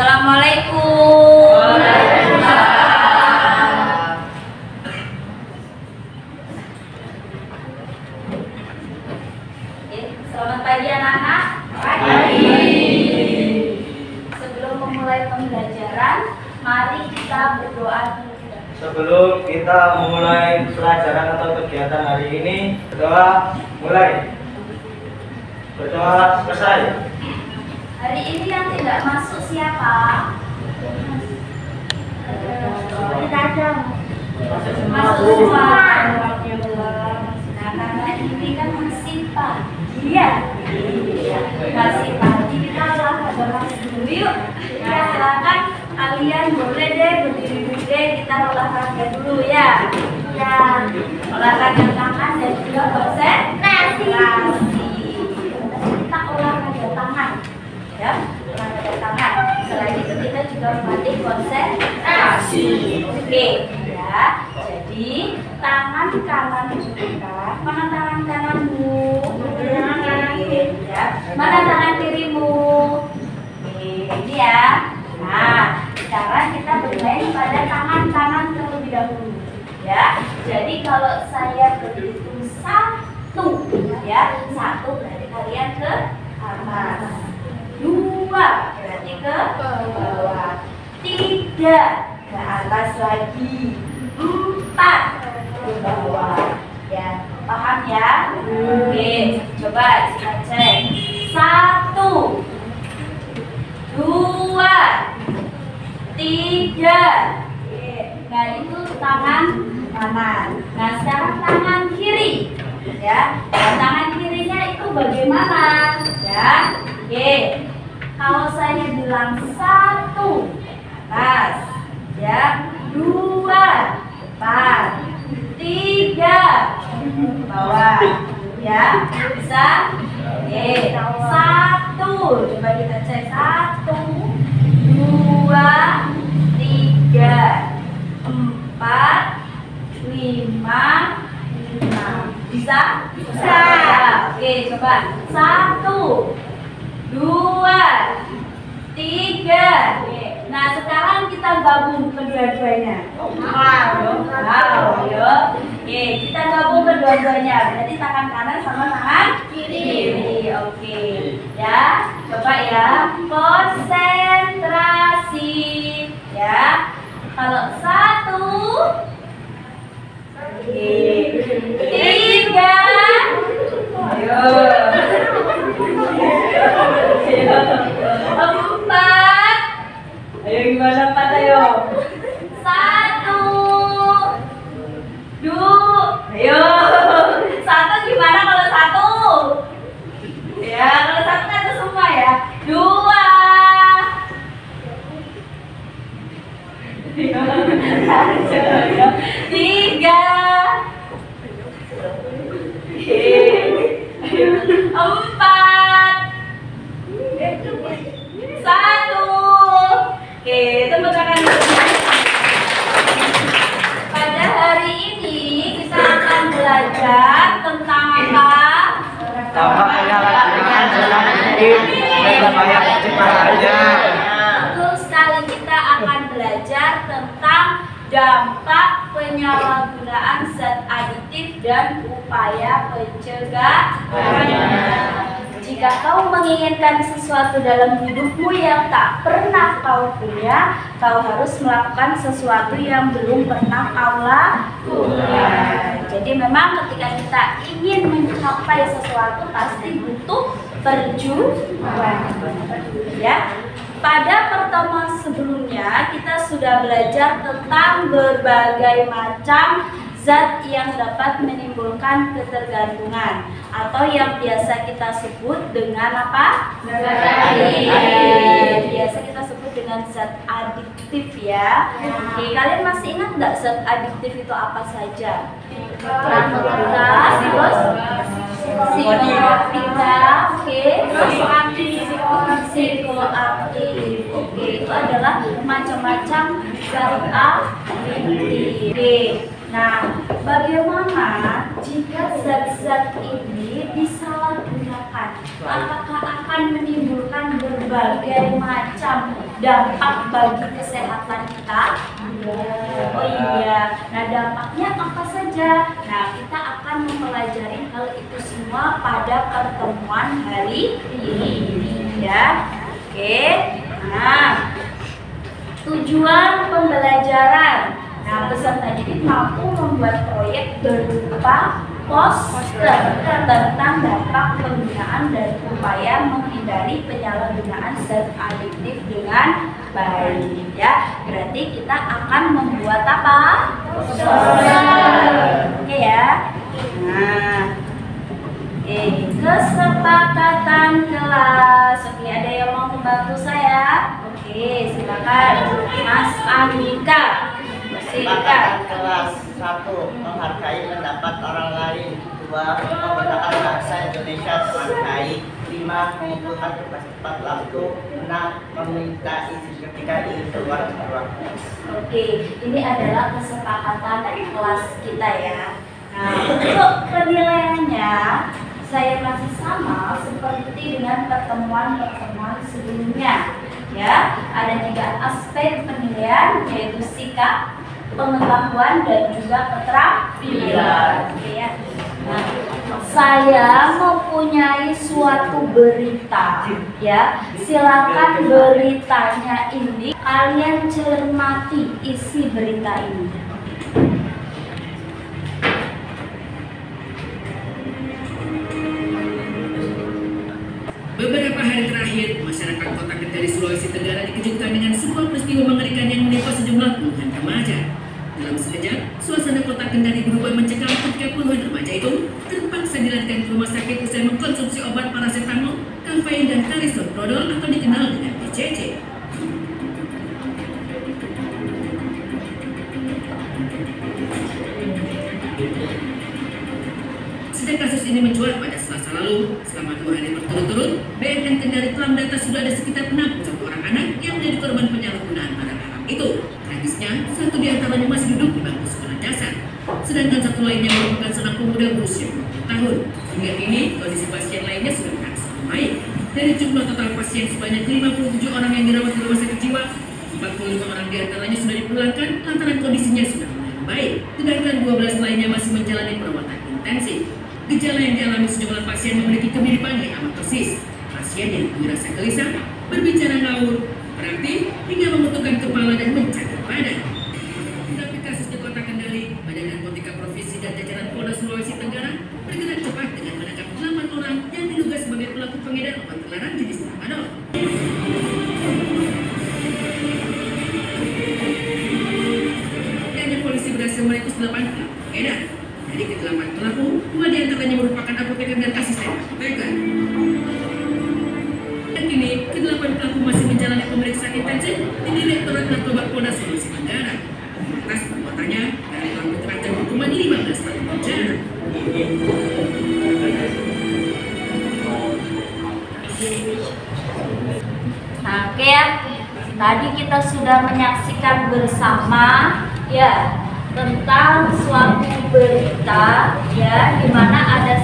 Assalamualaikum. Selamat pagi anak-anak. Pagi. Sebelum memulai pembelajaran, mari kita berdoa dulu. Sebelum kita memulai pelajaran atau kegiatan hari ini, berdoa mulai. Berdoa selesai. Hari ini yang tidak masuk siapa? Tidak ada. Masuk semua. Nah, karena ini kan masih pagi ya. Masih pagi, kita olahraga dulu yuk. Ya, silakan kalian boleh deh berdiri-berdiri, kita olahraga dulu ya. Ya, olahraga tangan dan juga konsentrasi. Kita olahraga tangan. Ya, olahraga tangan. Selain itu kita juga melatih konsentrasi. Oke, ya. Jadi tangan kanan kita, mana tangan kananmu? Tangan kanan kiri. Ya. Mana tangan kirimu? Ini ya. Nah, sekarang kita bermain pada tangan kanan terlebih dahulu. Ya. Jadi kalau saya berhitung 1, ya, 1 berarti kalian ke atas. 2 berarti ke bawah. 3 ke atas lagi. 4 ke bawah. Ya, paham ya? Oke, coba kita cek. 1, 2, 3. Nah, itu tangan kanan. Nah, sekarang tangan kiri. Ya, nah, tangan kirinya itu bagaimana? Ya, oke. Kalau saya bilang 1 atas, ya, 2 depan, 3 bawah, ya, bisa? Oke, 1, coba kita cek. 1, 2, 3, 4, 5, 6. Bisa? Bisa. Oke, coba. 1, 2, 3. Nah, sekarang kita gabung kedua-duanya. Wow, yuk. Oke, kita gabung kedua-duanya. Berarti tangan kanan sama tangan kiri. Oke, ya. Coba ya. Konsentrasi. Ya. Kalau 1, 3. Ayo. 4. Ayo, gimana 4? Ayo. 1, 2. Ayo. 1 gimana kalau 1? Ya, kalau 1 kan itu semua ya. 2. 3. 4. 1. Oke, tepuk tangan dulu. Pada hari ini kita akan belajar tentang apa? Betul sekali, kita akan belajar tentang dampak penyalahgunaan zat aditif dan upaya pencegahannya. Jika kau menginginkan sesuatu dalam hidupmu yang tak pernah kau punya, kau harus melakukan sesuatu yang belum pernah kau lakukan. Jadi memang ketika kita ingin mencapai sesuatu pasti butuh perjuangan. Ya. Pada pertemuan sebelumnya kita sudah belajar tentang berbagai macam zat yang dapat menimbulkan ketergantungan atau yang biasa kita sebut dengan apa? Biasa kita sebut dengan zat adiktif ya. Oke, kalian masih ingat nggak zat adiktif itu apa saja? Narkotika, psikoaktika, oke, psikoaktif, oke, itu adalah macam-macam zat adiktif. Nah, bagaimana jika zat-zat ini disalahgunakan? Apakah akan menimbulkan berbagai macam dampak bagi kesehatan kita? Oh iya. Nah, dampaknya apa saja? Nah, kita akan mempelajari hal itu semua pada pertemuan hari ini ya. Oke. Nah, tujuan pembelajaran. Nah, peserta didik mampu membuat proyek berupa poster tentang dampak penggunaan dan upaya menghindari penyalahgunaan zat adiktif dengan baik ya. Berarti kita akan membuat apa? Poster. Oke ya. Nah, oke, kesepakatan kelas. Oke, ada yang mau membantu saya? Oke, silakan Mas Andika. Kesepakatan kelas 1. Menghargai pendapat orang lain. 2. Menggunakan bahasa Indonesia dengan baik. 5. Mengumpulkan tugas tepat waktu. 6. Meminta izin ketika ingin keluar ruang kelas. Oke, ini adalah kesepakatan dari kelas kita ya. Nah, untuk penilaiannya saya masih sama seperti dengan pertemuan-pertemuan sebelumnya ya. Ada 3 aspek penilaian, yaitu sikap, pengetahuan, dan juga keterampilan. Oke ya. Nah, saya mempunyai suatu berita ya. Silakan beritanya ini kalian cermati isi berita ini. Beberapa hari terakhir, masyarakat Kota Kendari, Sulawesi Tenggara dikejutkan dengan sebuah peristiwa mengerikan yang menimpa sejumlah puluhan remaja. Dalam sekejap, suasana Kota Kendari berubah mencekam ketika puluhan remaja itu terpaksa dilarikan ke rumah sakit usai mengkonsumsi obat paracetamol, kafein, dan karisoprodol atau dikenal dengan PCC. Sejak kasus ini mencuat pada Selasa lalu, selama 2 hari berturut-turut, BNN Kendari telah mendata sudah ada sekitar 61 orang anak yang menjadi korban penyalahgunaan barang haram itu. Tragisnya, 1 di antaranya masih duduk di bangku sekolah dasar, sedangkan 1 lainnya merupakan seorang pemuda berusia 20 tahun. Hingga kini, kondisi pasien lainnya sudah berangsur membaik. Dari jumlah total pasien sebanyak 57 orang yang dirawat di rumah sakit jiwa, 45 orang di antaranya sudah dipulangkan lantaran kondisinya sudah mulai membaik, sedangkan 12 lainnya masih menjalani perawatan intensif. Gejala yang dialami sejumlah pasien memiliki kemiripan yang amat persis. Pasien yang merasa gelisah, berbicara ngawur, beraktif, hingga membutuhkan kepala dan mencakar badan. Tapi kasus di Kota Kendari, Badan Narkotika Provinsi dan jajaran Polda Sulawesi Tenggara bergerak cepat dengan menangkap 8 orang yang diduga sebagai pelaku pengedar obat terlarang jenis tramadol. Dan polisi berhasil meringkus 8 pelaku pengedar. Dari ke-8 pelaku, 2 diantaranya merupakan apoteker dan asisten apoteker. Dan kini, ke-8 pelaku masih menjalani pemeriksaan intensif di Direktorat Narkoba Polda Sulawesi Tenggara. Atas perbuatannya, dari pelaku terancam hukuman 15 tahun penjara. Nah, oke ya. Tadi kita sudah menyaksikan bersama ya tentang suatu berita ya, di mana ada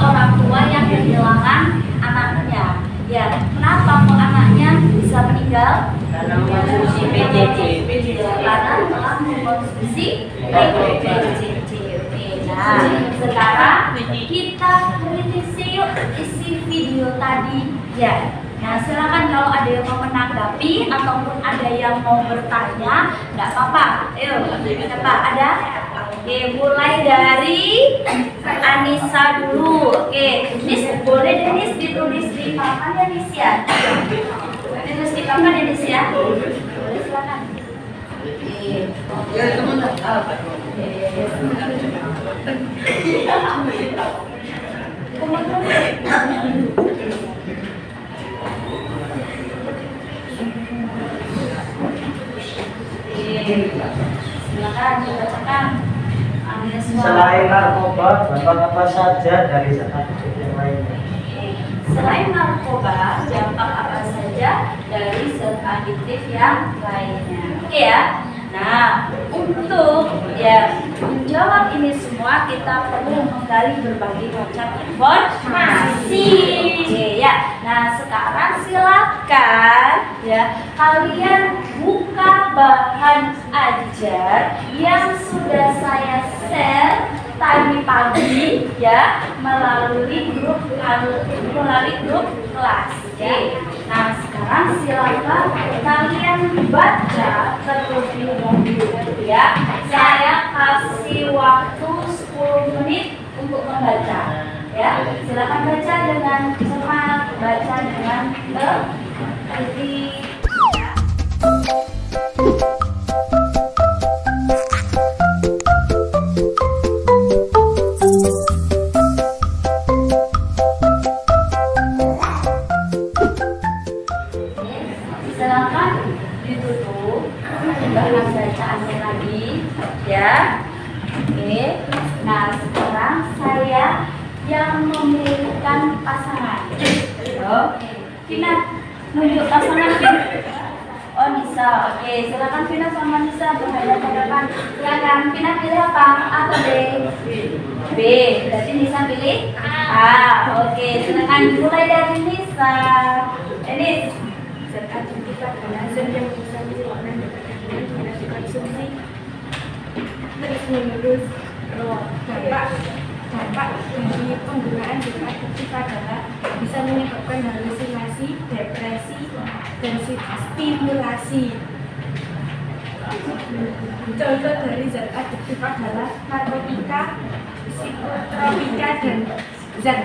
orang tua yang kehilangan anaknya. Ya, kenapa kok anaknya bisa meninggal? Karena mengonsumsi PCC. Karena telah mengkonsumsi PCC. Nah, sekarang kita kritisi yuk isi video tadi ya. Nah, silakan kalau ada yang mau menanggapi ataupun ada yang mau bertanya, nggak apa-apa. Ayo, siapa ada? Oke, mulai dari Anissa dulu. Oke, Nis, boleh deh Nis ditulis di papan ya Nis ya? Ditulis di papan ya Nis ya? Boleh, silakan. Oke. Ya, teman. Silakan dibacakan. Selain narkoba, dampak apa saja dari zat adiktif yang lainnya? Selain narkoba, dampak apa saja dari zat adiktif yang lainnya? Oke ya. Nah, untuk ya menjawab ini semua kita perlu menggali berbagai macam informasi. Oke, ya. Nah, sekarang silakan ya kalian buka bahan ajar yang sudah saya share tadi pagi ya melalui grup kelas. Oke. Nah, sekarang silakan kalian baca terlebih dahulu ya. Saya kasih waktu 10 menit untuk membaca. Ya, silakan baca dengan semangat, baca dengan teliti. Silakan ditutup bahan bacaannya lagi ya. Oke. Nah, sekarang saya yang memilihkan pasangan. Oke. Vina, nunjuk pasangan. Oh, Nisa. Oke, silakan Vina sama Nisa berhadapan ke depan. Silakan Vina pilih apa? A atau B? B. Berarti Nisa pilih A. Oke, silakan mulai dari Nisa. Enis. Terus menerus dampak dari penggunaan zat adiktif adalah bisa menyebabkan halusinasi, depresi, dan stimulasi. Contoh dari zat adiktif adalah narkotika, psikotropika, dan zat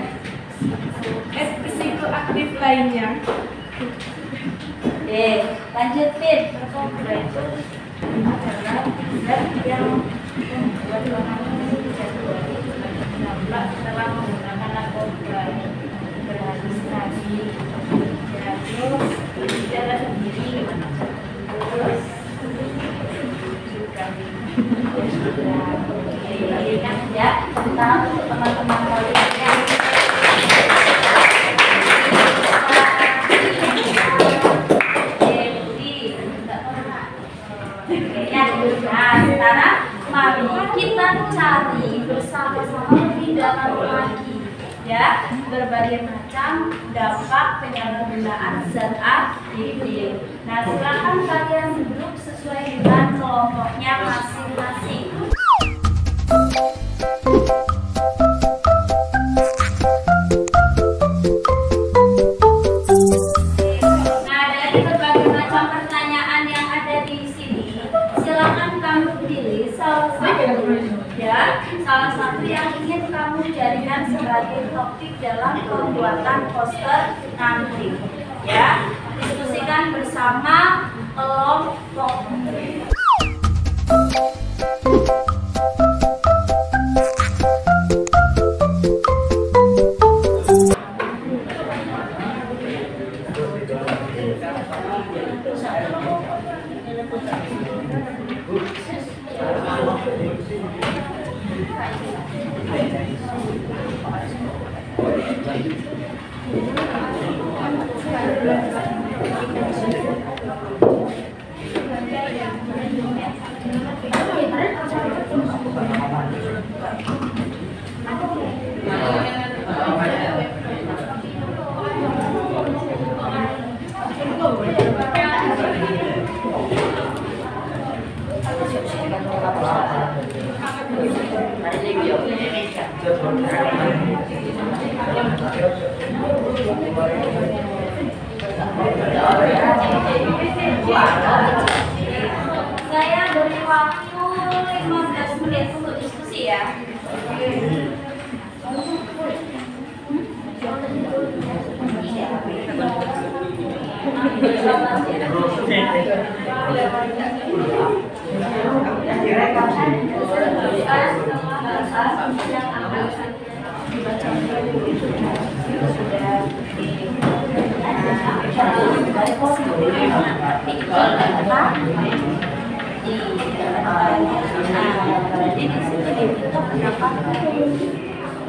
psikoaktif lainnya. Lanjutin. Narkoba itu adalah zat yang membuat orang jatuh dampak setelah menggunakan narkoba, berhalusinasi, terus berbicara sendiri, terus juga ingat ya tentang teman-teman kalian. Nah, sekarang mari kita cari bersama-sama lebih dalam lagi ya berbagai macam dampak penyalahgunaan zat adiktif. Nah, silakan kalian duduk sesuai dengan kelompoknya masing-masing. Nah, dari berbagai macam pertanyaan yang ada di sini, silakan kamu pilih salah satu yang ingin kamu jadikan sebagai topik dalam pembuatan poster nanti. Ya, diskusikan bersama kelompok. Saya beri waktu 15 menit untuk diskusi ya.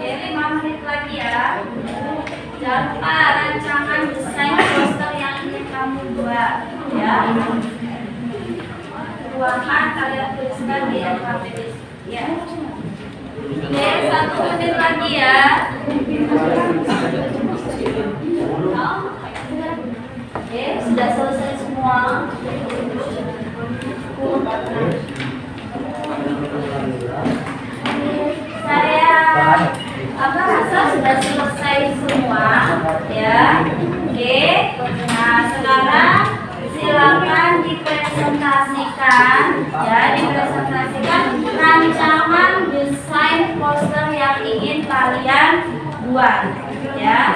Jadi 5 menit lagi ya. Jangan lupa rancangan desain poster yang ingin kamu buat ya. bawahan kalian tuliskan di LKPD. Ya. Oke, 1 menit lagi ya. Oke, sudah selesai semua. Saya rasa sudah selesai semua ya. Oke, nah sekarang silakan dipresentasikan ya, dipresentasikan rancangan desain poster yang ingin kalian buat ya.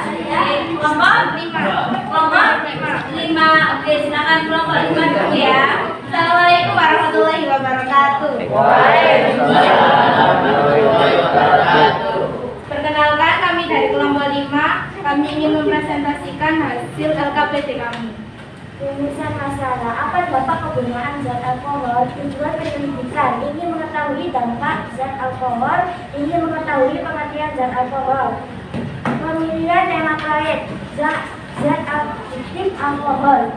Kelompok 5. Oke, silakan kelompok 5 dulu ya. Assalamualaikum warahmatullahi wabarakatuh. Perkenalkan, kami dari kelompok 5. Kami ingin mempresentasikan hasil LKPD kami. Rumusan masalah, apa dampak penggunaan zat alkohol? Tujuan penyelidikan, ingin mengetahui dampak zat alkohol, ingin mengetahui pengertian zat alkohol. Pemilihan tema proyek, zat adiktif alkohol.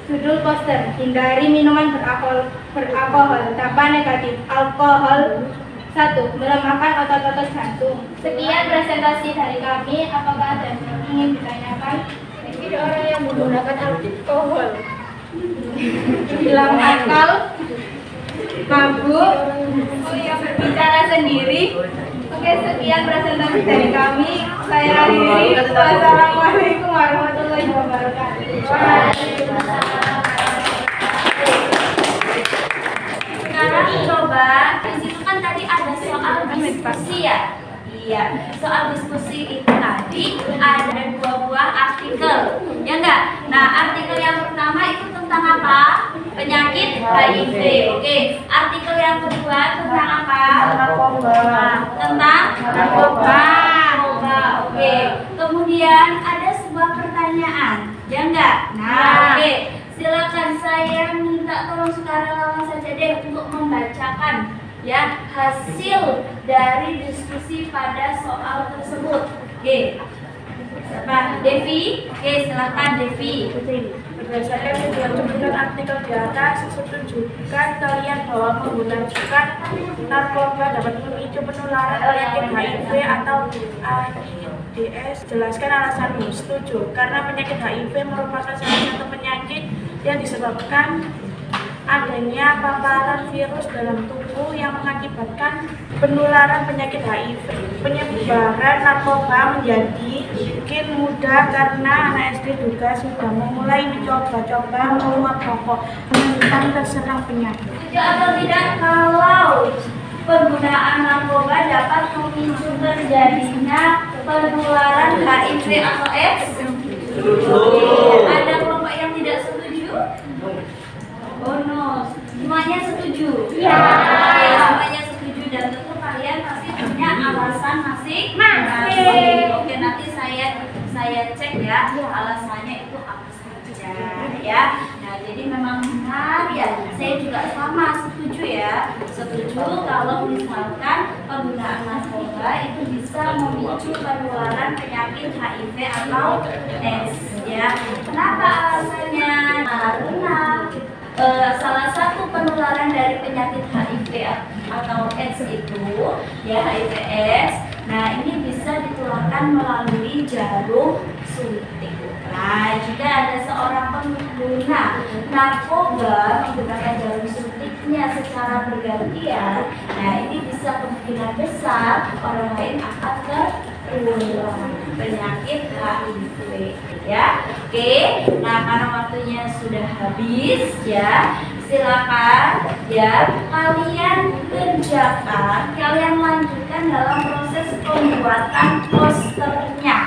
Judul poster, hindari minuman beralkohol, dampak negatif alkohol. 1. Melemahkan otot-otot jantung. Sekian presentasi dari kami. Apakah ada yang ingin ditanyakan? Tidak orang yang menggunakan alkohol. Hilang akal, mabuk, berbicara sendiri. Oke, sekian presentasi dari kami. Saya akhiri. Wassalamualaikum warahmatullahi wabarakatuh. Sekarang coba, di situ kan tadi ada soal diskusi ya. Iya, soal diskusi itu tadi ada 2 buah artikel, ya enggak? Nah, artikel yang pertama itu tentang apa? Penyakit HIV. Oke, artikel yang kedua tentang apa? Narkoba. Tentang narkoba. Oke, kemudian ada sebuah pertanyaan, ya enggak? Nah, oke, silakan saya minta tolong sukarelawan saja deh untuk membacakan ya hasil dari diskusi pada soal tersebut. Oke, siapa? Devi. Oke, silakan Devi. Berdasarkan ketentuan artikel di atas, setujukah kalian bahwa menggunakan narkoba dapat memicu penularan penyakit HIV atau AIDS? Jelaskan alasanmu. Setuju, karena penyakit HIV merupakan salah satu penyakit yang disebabkan adanya paparan virus dalam tubuh yang mengakibatkan penularan penyakit HIV. Penyebaran narkoba menjadi mungkin mudah karena anak SD juga sudah memulai mencoba-coba menguap rokok tentang terserang penyakit. Setuju atau tidak kalau penggunaan narkoba dapat memicu terjadinya penularan HIV atau AIDS? Ada kelompok yang tidak setuju? Oh no, semuanya setuju? Ya. Oke, semuanya setuju dan tentu kalian pasti punya alasan masing-masing. Oke, nanti saya cek ya alasannya itu apa saja ya. Nah, jadi memang benar ya. Saya juga sama setuju ya. Setuju kalau misalkan penggunaan narkoba itu bisa memicu penularan penyakit HIV atau AIDS ya. Kenapa alasannya? Karena salah satu penularan dari penyakit HIV atau AIDS itu ya HIV/AIDS. Nah, ini bisa ditularkan melalui jarum suntik. Nah, jika ada seorang pengguna narkoba menggunakan jarum suntiknya secara bergantian, nah ini bisa kemungkinan besar orang lain akan tertular penyakit HIV ya. Oke, nah karena waktunya sudah habis ya, silakan ya kalian kerjakan, kalian lanjutkan dalam proses pembuatan posternya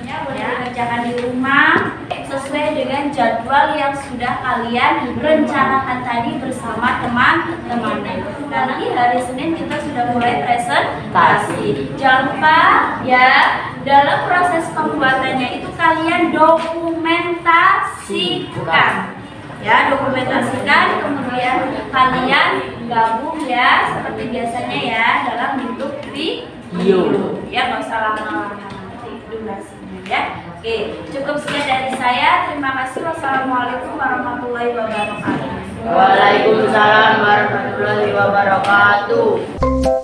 ya. Boleh dikerjakan di rumah sesuai dengan jadwal yang sudah kalian rencanakan tadi bersama teman-teman. Nanti hari Senin kita sudah mulai presentasi. Jangan lupa ya, dalam proses pembuatannya itu kalian dokumentasikan ya, dokumentasikan, kemudian kalian gabung ya seperti biasanya ya dalam bentuk video ya, nggak usah lama-lama nanti durasinya ya. Oke, cukup sekian dari saya. Terima kasih. Wassalamualaikum warahmatullahi wabarakatuh. Waalaikumsalam warahmatullahi wabarakatuh.